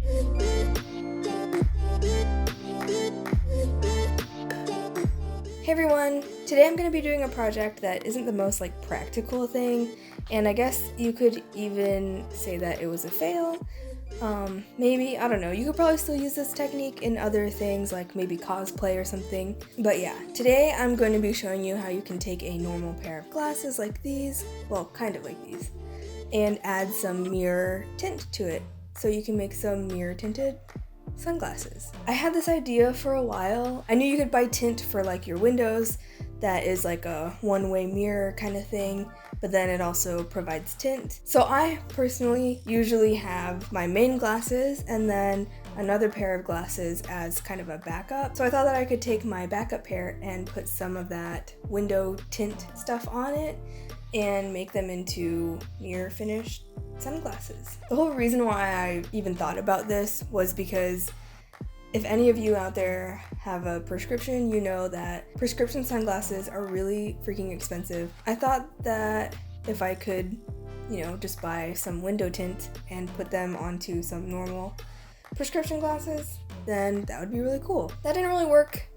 Hey everyone! Today I'm going to be doing a project that isn't the most practical thing, and I guess you could even say that it was a fail. Maybe, I don't know, you could probably still use this technique in other things like maybe cosplay or something. But yeah, today I'm going to be showing you how you can take a normal pair of glasses like these, well, kind of like these, and add some mirror tint to it. So you can make some mirror tinted sunglasses. I had this idea for a while. I knew you could buy tint for your windows that is like a one-way mirror kind of thing, but then it also provides tint. So I personally usually have my main glasses and then another pair of glasses as kind of a backup. So I thought that I could take my backup pair and put some of that window tint stuff on it and make them into mirror finished sunglasses. The whole reason why I even thought about this was because if any of you out there have a prescription, you know that prescription sunglasses are really freaking expensive. I thought that if I could, just buy some window tint and put them onto some normal prescription glasses, then that would be really cool. That didn't really work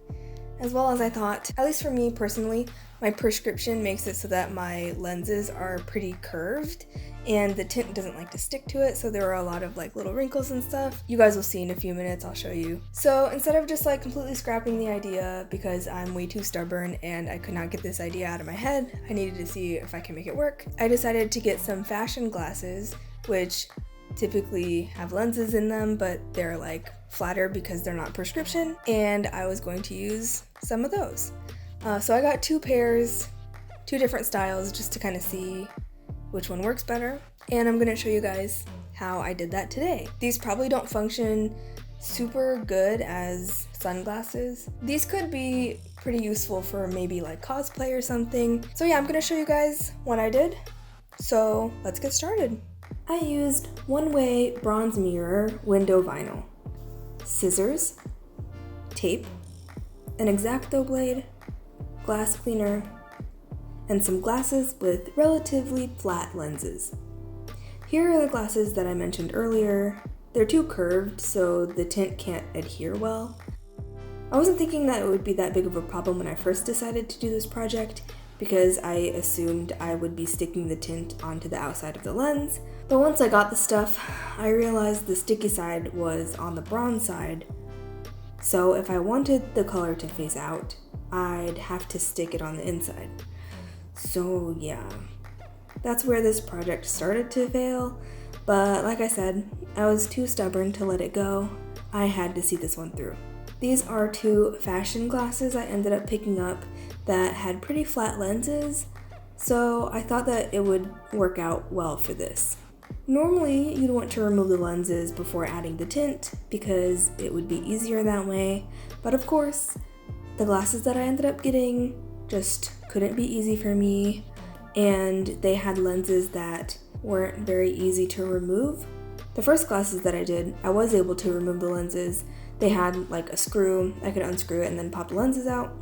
as well as I thought. At least for me personally, my prescription makes it so that my lenses are pretty curved and the tint doesn't like to stick to it, so there are a lot of little wrinkles and stuff. You guys will see in a few minutes, I'll show you. So instead of just completely scrapping the idea because I'm way too stubborn and I could not get this idea out of my head, I needed to see if I can make it work. I decided to get some fashion glasses, which typically have lenses in them, but they're flatter because they're not prescription, and I was going to use some of those. So I got two pairs, two different styles, just to kind of see which one works better, and I'm gonna show you guys how I did that today. These probably don't function super good as sunglasses. These could be pretty useful for maybe cosplay or something. So yeah, I'm gonna show you guys what I did. So let's get started. I used one-way bronze mirror window vinyl, scissors, tape, an X-Acto blade, glass cleaner, and some glasses with relatively flat lenses. Here are the glasses that I mentioned earlier. They're too curved, so the tint can't adhere well. I wasn't thinking that it would be that big of a problem when I first decided to do this project, because I assumed I would be sticking the tint onto the outside of the lens. But once I got the stuff, I realized the sticky side was on the bronze side. So if I wanted the color to face out, I'd have to stick it on the inside. So yeah, that's where this project started to fail. But like I said, I was too stubborn to let it go. I had to see this one through. These are two fashion glasses I ended up picking up that had pretty flat lenses, so I thought that it would work out well for this. Normally, you'd want to remove the lenses before adding the tint because it would be easier that way, but of course, the glasses that I ended up getting just couldn't be easy for me, and they had lenses that weren't very easy to remove. The first glasses that I did, I was able to remove the lenses. They had a screw, I could unscrew it and then pop the lenses out.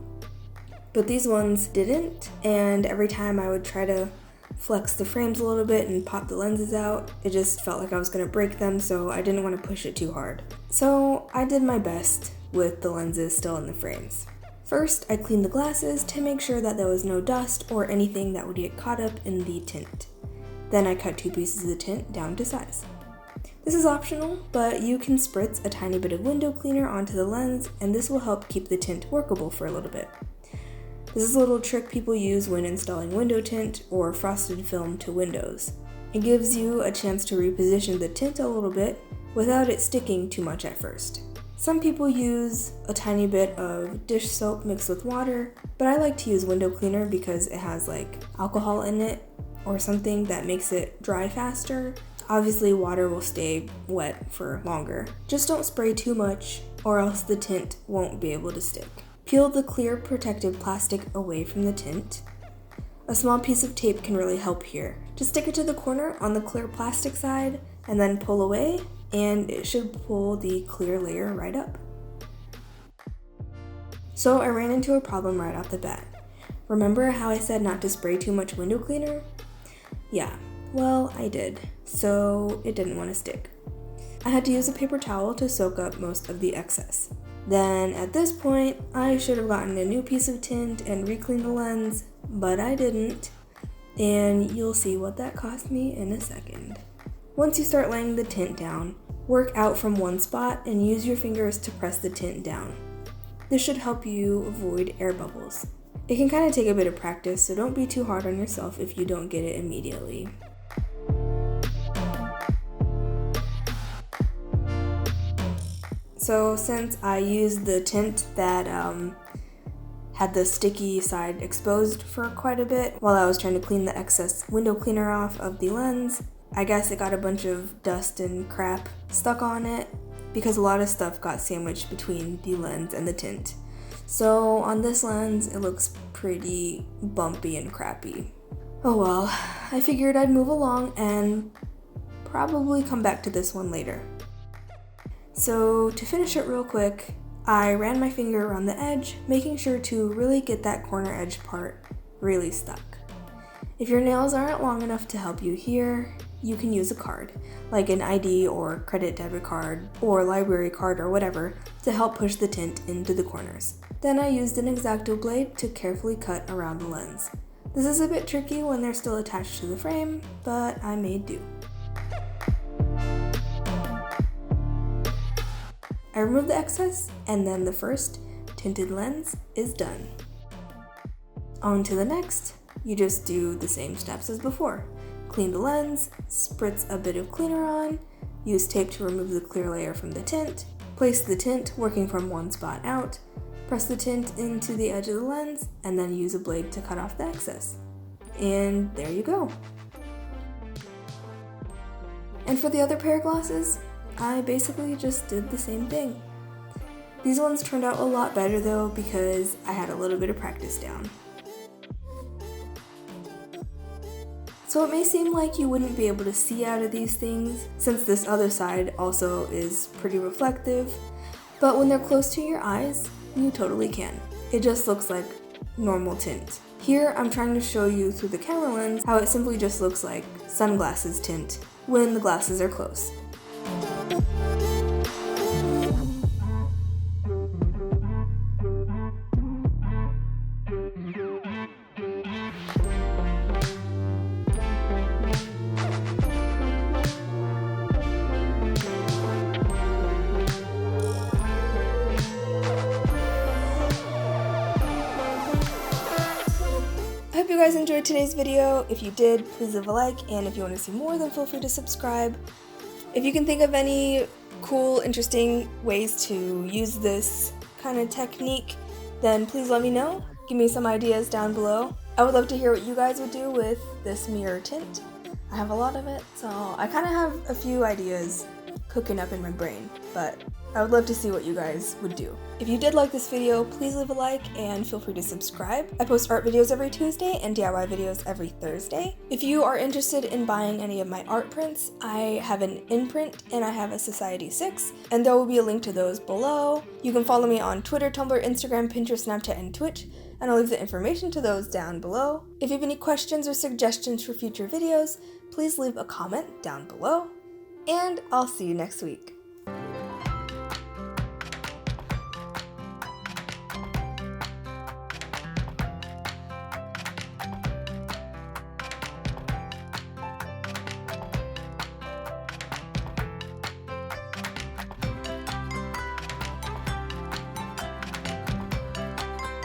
But these ones didn't, and every time I would try to flex the frames a little bit and pop the lenses out, it just felt like I was gonna break them, so I didn't want to push it too hard. So I did my best with the lenses still in the frames. First, I cleaned the glasses to make sure that there was no dust or anything that would get caught up in the tint. Then I cut two pieces of the tint down to size. This is optional, but you can spritz a tiny bit of window cleaner onto the lens, and this will help keep the tint workable for a little bit. This is a little trick people use when installing window tint or frosted film to windows. It gives you a chance to reposition the tint a little bit without it sticking too much at first. Some people use a tiny bit of dish soap mixed with water, but I like to use window cleaner because it has alcohol in it or something that makes it dry faster. Obviously, water will stay wet for longer. Just don't spray too much or else the tint won't be able to stick. Peel the clear protective plastic away from the tint. A small piece of tape can really help here. Just stick it to the corner on the clear plastic side and then pull away, and it should pull the clear layer right up. So I ran into a problem right off the bat. Remember how I said not to spray too much window cleaner? Yeah, well, I did, so it didn't want to stick. I I had to use a paper towel to soak up most of the excess. Then at this point, I should have gotten a new piece of tint and recleaned the lens, but I didn't, and you'll see what that cost me in a second. Once you start laying the tint down, work out from one spot and use your fingers to press the tint down. This should help you avoid air bubbles. It can kind of take a bit of practice, so don't be too hard on yourself if you don't get it immediately. So since I used the tint that had the sticky side exposed for quite a bit while I was trying to clean the excess window cleaner off of the lens, I guess it got a bunch of dust and crap stuck on it because a lot of stuff got sandwiched between the lens and the tint. So on this lens, it looks pretty bumpy and crappy. Oh well, I figured I'd move along and probably come back to this one later. So to finish it real quick, I ran my finger around the edge, making sure to really get that corner edge part really stuck. If your nails aren't long enough to help you here, you can use a card, like an ID or credit debit card or library card or whatever, to help push the tint into the corners. Then I used an X-Acto blade to carefully cut around the lens. This is a bit tricky when they're still attached to the frame, but I made do. I removed the excess, and then the first tinted lens is done. On to the next. You just do the same steps as before. Clean the lens, spritz a bit of cleaner on, use tape to remove the clear layer from the tint, place the tint working from one spot out, press the tint into the edge of the lens, and then use a blade to cut off the excess. And there you go. And for the other pair of glasses, I basically just did the same thing. These ones turned out a lot better though because I had a little bit of practice down. So it may seem like you wouldn't be able to see out of these things since this other side also is pretty reflective, but when they're close to your eyes, you totally can. It just looks like normal tint. Here I'm trying to show you through the camera lens how it simply just looks like sunglasses tint when the glasses are close. I hope you guys enjoyed today's video. If you did, please leave a like, and if you want to see more, then feel free to subscribe. If you can think of any cool, interesting ways to use this kind of technique, then please let me know. Give me some ideas down below. I would love to hear what you guys would do with this mirror tint. I have a lot of it, so I kind of have a few ideas cooking up in my brain, but I would love to see what you guys would do. If you did like this video, please leave a like and feel free to subscribe. I post art videos every Tuesday and DIY videos every Thursday. If you are interested in buying any of my art prints, I have an imprint and I have a Society 6, and there will be a link to those below. You can follow me on Twitter, Tumblr, Instagram, Pinterest, Snapchat, and Twitch, and I'll leave the information to those down below. If you have any questions or suggestions for future videos, please leave a comment down below, and I'll see you next week.